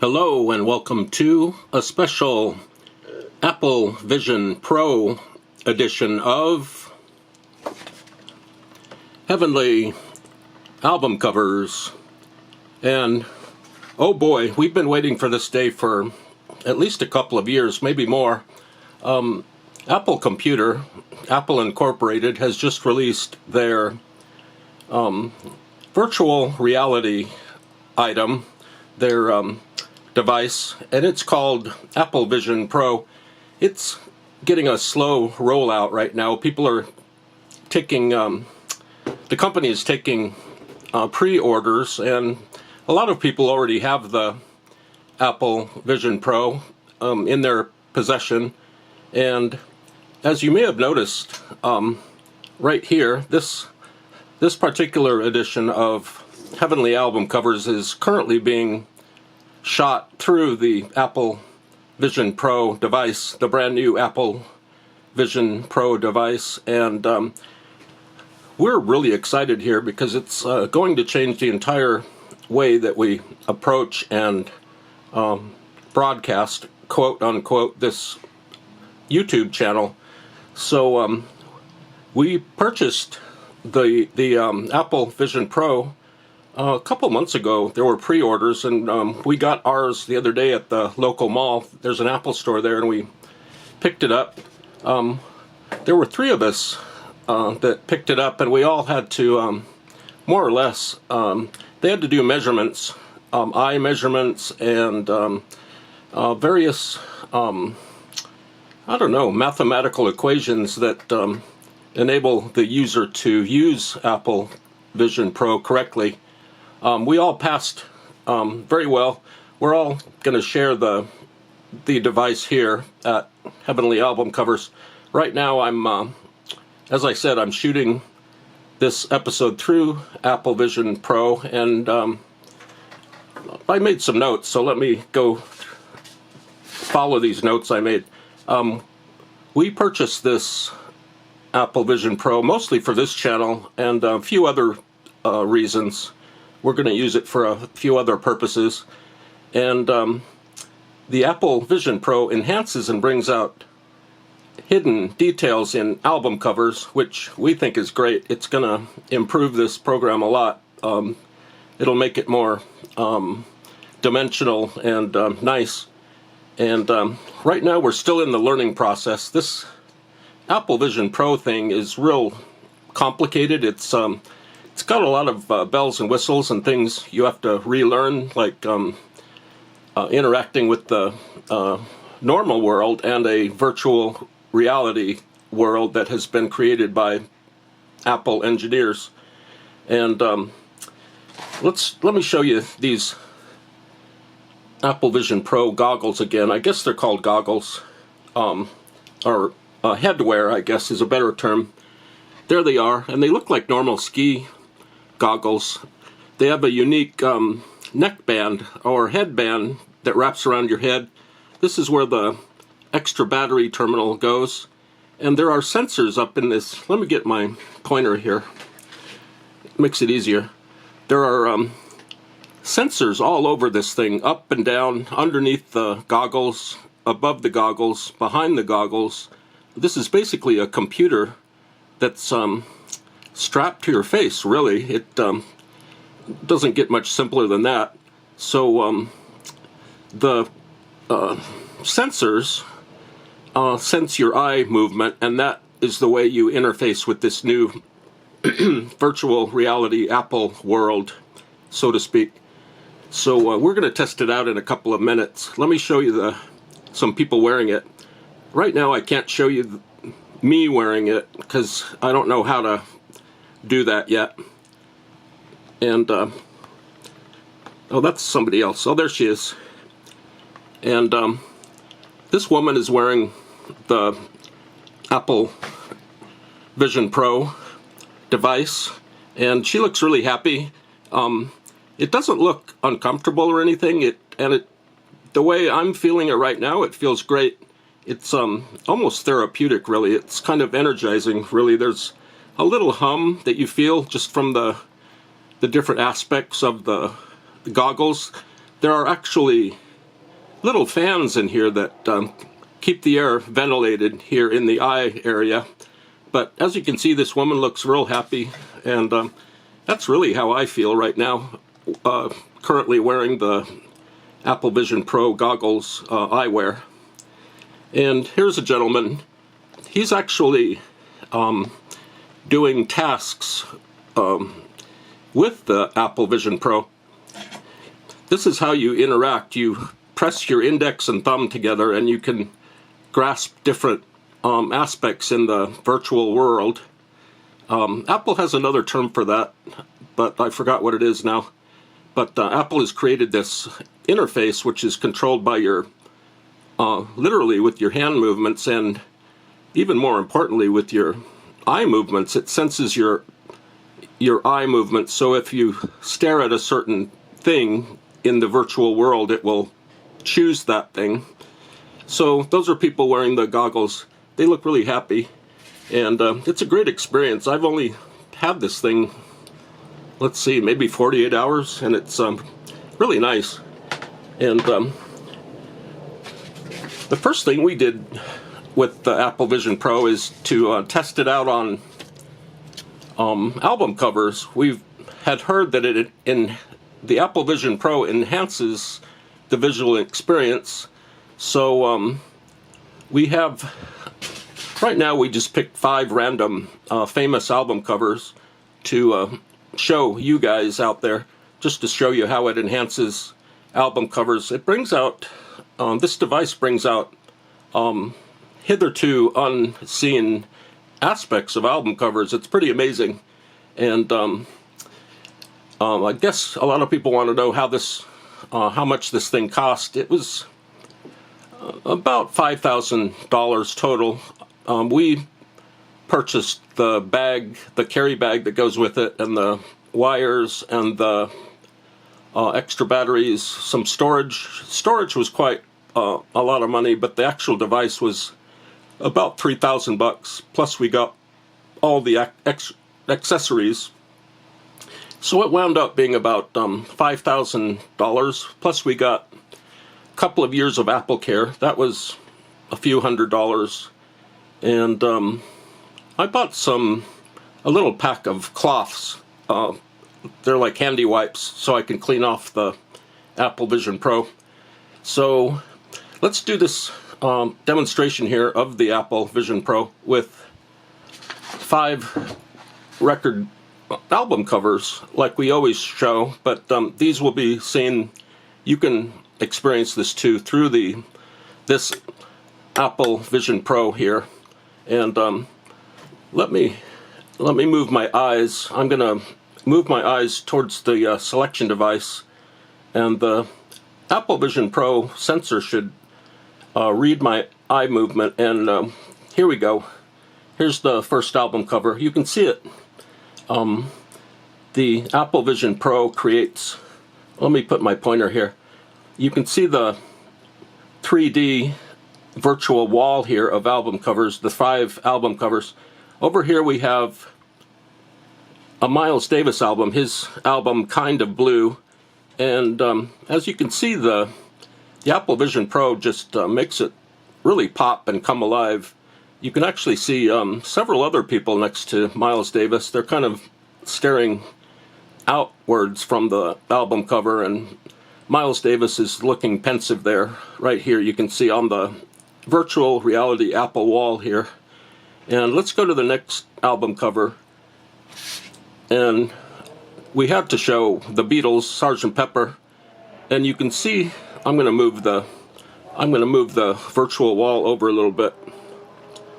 Hello and welcome to a special Apple Vision Pro edition of Heavenly album covers. And oh boy, we've been waiting for this day for at least a couple of years, maybe more. Apple Computer, Apple Incorporated, has just released their virtual reality item, their device, and it's called Apple Vision Pro. It's getting a slow rollout right now. People are taking, the company is taking pre-orders, and a lot of people already have the Apple Vision Pro in their possession. And as you may have noticed, right here, this particular edition of Heavenly Album Covers is currently being shot through the Apple Vision Pro device, the brand new Apple Vision Pro device, and we're really excited here because it's going to change the entire way that we approach and broadcast, quote unquote, this YouTube channel. So we purchased the Apple Vision Pro a couple months ago. There were pre-orders, and we got ours the other day at the local mall. There's an Apple store there, and we picked it up. There were three of us that picked it up, and we all had to, more or less, they had to do measurements, eye measurements, and various, mathematical equations that enable the user to use Apple Vision Pro correctly. We all passed very well. We're all going to share the device here at Heavenly Album Covers. Right now, as I said, I'm shooting this episode through Apple Vision Pro, and I made some notes, so let me go follow these notes I made. We purchased this Apple Vision Pro mostly for this channel and a few other reasons. We're going to use it for a few other purposes. And the Apple Vision Pro enhances and brings out hidden details in album covers, which we think is great. It's going to improve this program a lot. It'll make it more dimensional and nice. And right now we're still in the learning process. This Apple Vision Pro thing is real complicated. It's got a lot of bells and whistles and things you have to relearn, like interacting with the normal world and a virtual reality world that has been created by Apple engineers. And let me show you these Apple Vision Pro goggles again. I guess they're called goggles, or headwear, I guess is a better term. There they are, and they look like normal ski goggles. They have a unique neckband or headband that wraps around your head. This is where the extra battery terminal goes, and there are sensors up in this. Let me get my pointer here. It makes it easier. There are sensors all over this thing, up and down, underneath the goggles, above the goggles, behind the goggles. This is basically a computer that's strapped to your face, really. It doesn't get much simpler than that. So the sensors sense your eye movement, and that is the way you interface with this new virtual reality Apple world, so to speak. So we're going to test it out in a couple of minutes. Let me show you some people wearing it. Right now I can't show you me wearing it because I don't know how to do that yet. And oh, that's somebody else. Oh, there she is. And this woman is wearing the Apple Vision Pro device, and she looks really happy. It doesn't look uncomfortable or anything. The way I'm feeling it right now, it feels great. It's almost therapeutic, really. It's kind of energizing, really. There's a little hum that you feel just from the different aspects of the goggles. There are actually little fans in here that keep the air ventilated here in the eye area. But as you can see, this woman looks real happy, and that's really how I feel right now, currently wearing the Apple Vision Pro goggles eyewear. And here's a gentleman. He's actually doing tasks with the Apple Vision Pro. This is how you interact. You press your index and thumb together and you can grasp different aspects in the virtual world. Apple has another term for that, but I forgot what it is now. But Apple has created this interface which is controlled by your, literally with your hand movements, and even more importantly with your eye movements. It senses your eye movements, so if you stare at a certain thing in the virtual world, it will choose that thing. So those are people wearing the goggles. They look really happy, and it's a great experience. I've only had this thing, let's see, maybe 48 hours, and it's really nice. And the first thing we did with the Apple Vision Pro is to test it out on album covers. We had heard that the Apple Vision Pro enhances the visual experience. So we have, right now we just picked 5 random famous album covers to show you guys out there, just to show you how it enhances album covers. It brings out, this device brings out hitherto unseen aspects of album covers. It's pretty amazing. And I guess a lot of people want to know how much this thing cost. It was about $5,000 total. We purchased the bag, the carry bag that goes with it, and the wires, and the extra batteries, some storage. Storage was quite a lot of money, but the actual device was about $3,000 plus we got all the accessories. So it wound up being about $5,000, plus we got a couple of years of Apple Care. That was a few $100s. And I bought a little pack of cloths. They're like handy wipes, so I can clean off the Apple Vision Pro. So let's do this demonstration here of the Apple Vision Pro with 5 record album covers like we always show, but these will be seen. You can experience this too through this Apple Vision Pro here. And let me move my eyes. I'm gonna move my eyes towards the selection device, and the Apple Vision Pro sensor should read my eye movement. And here we go. Here's the first album cover. You can see it. The Apple Vision Pro creates, let me put my pointer here. You can see the 3D virtual wall here of album covers, the 5 album covers. Over here we have a Miles Davis album, his album Kind of Blue. And as you can see, the Apple Vision Pro just makes it really pop and come alive. You can actually see several other people next to Miles Davis. They're kind of staring outwards from the album cover, and Miles Davis is looking pensive there. Right here you can see on the virtual reality Apple wall here. And let's go to the next album cover. And we had to show the Beatles, Sgt. Pepper. And you can see, I'm going to move the virtual wall over a little bit.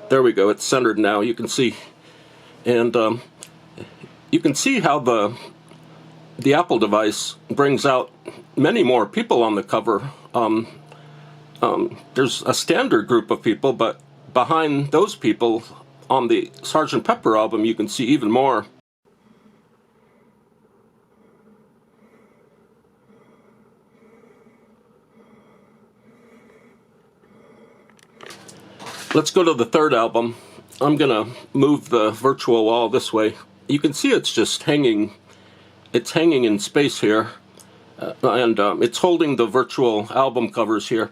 There we go, it's centered now, you can see. And you can see how the Apple device brings out many more people on the cover. There's a standard group of people, but behind those people on the Sgt. Pepper album, you can see even more. Let's go to the third album. I'm gonna move the virtual wall this way. You can see it's just hanging. It's hanging in space here. and it's holding the virtual album covers here.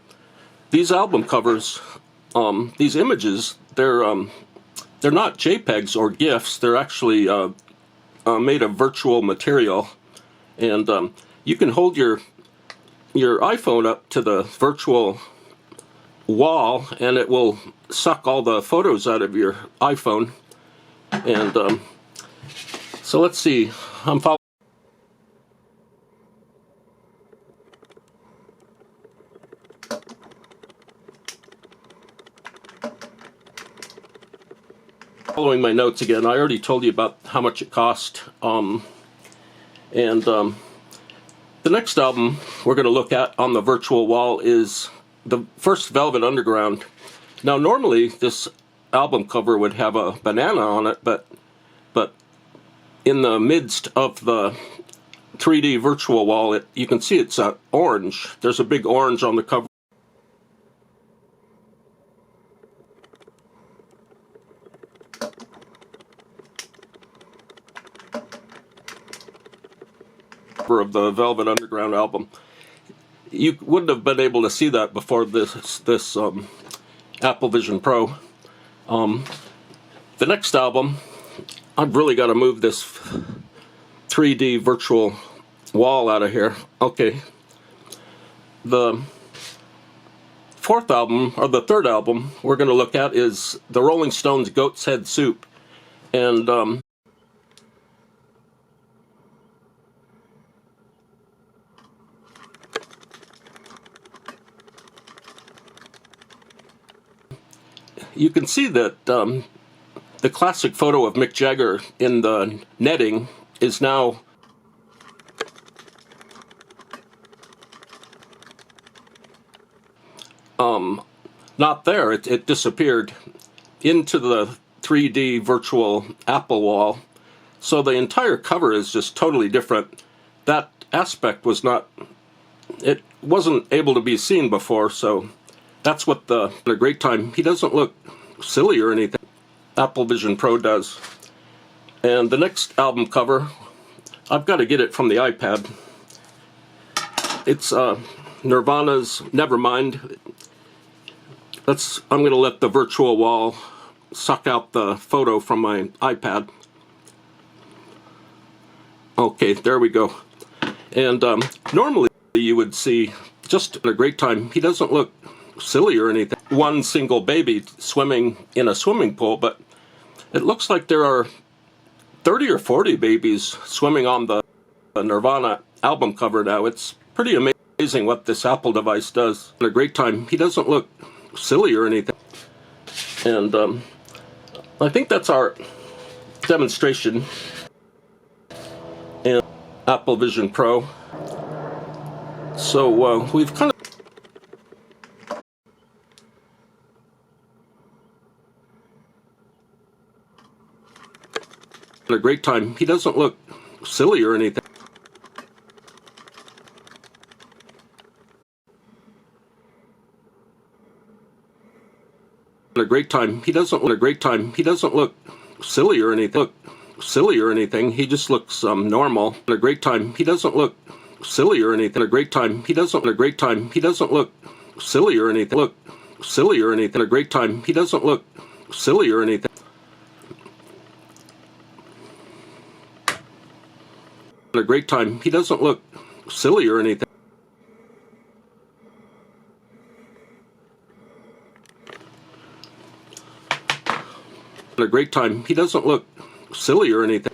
These album covers, these images, they're not JPEGs or GIFs. They're actually made of virtual material, and you can hold your iPhone up to the virtual wall, and it will suck all the photos out of your iPhone. And so let's see. I'm following my notes again. I already told you about how much it cost. The next album we're going to look at on the virtual wall is the first Velvet Underground. Now, normally this album cover would have a banana on it, but in the midst of the 3D virtual wall, you can see it's orange. There's a big orange on the cover of the Velvet Underground album. You wouldn't have been able to see that before this Apple Vision Pro. The next album, I've really got to move this 3D virtual wall out of here. Okay. The fourth album, or the third album, we're going to look at is the Rolling Stones' Goat's Head Soup. And you can see that the classic photo of Mick Jagger in the netting is now not there. It disappeared into the 3D virtual Apple wall. So the entire cover is just totally different. That aspect was not, it wasn't able to be seen before, so that's what a great time. He doesn't look silly or anything. Apple Vision Pro does. And the next album cover, I've got to get it from the iPad. It's Nirvana's Nevermind. I'm going to let the virtual wall suck out the photo from my iPad. Okay, there we go. And normally you would see just a great time. He doesn't look silly or anything. One single baby swimming in a swimming pool, but it looks like there are 30 or 40 babies swimming on the Nirvana album cover now. It's pretty amazing what this Apple device does. A great time. He doesn't look silly or anything. And I think that's our demonstration in Apple Vision Pro. So we've kind of a great time. He doesn't look silly or anything. A great time. He doesn't look silly or anything. He just looks normal. A great time. He doesn't look silly or anything. A great time. He doesn't look silly or anything. A great time. He doesn't look silly or anything. A great time. He doesn't look silly or anything. A great time. He doesn't look silly or anything.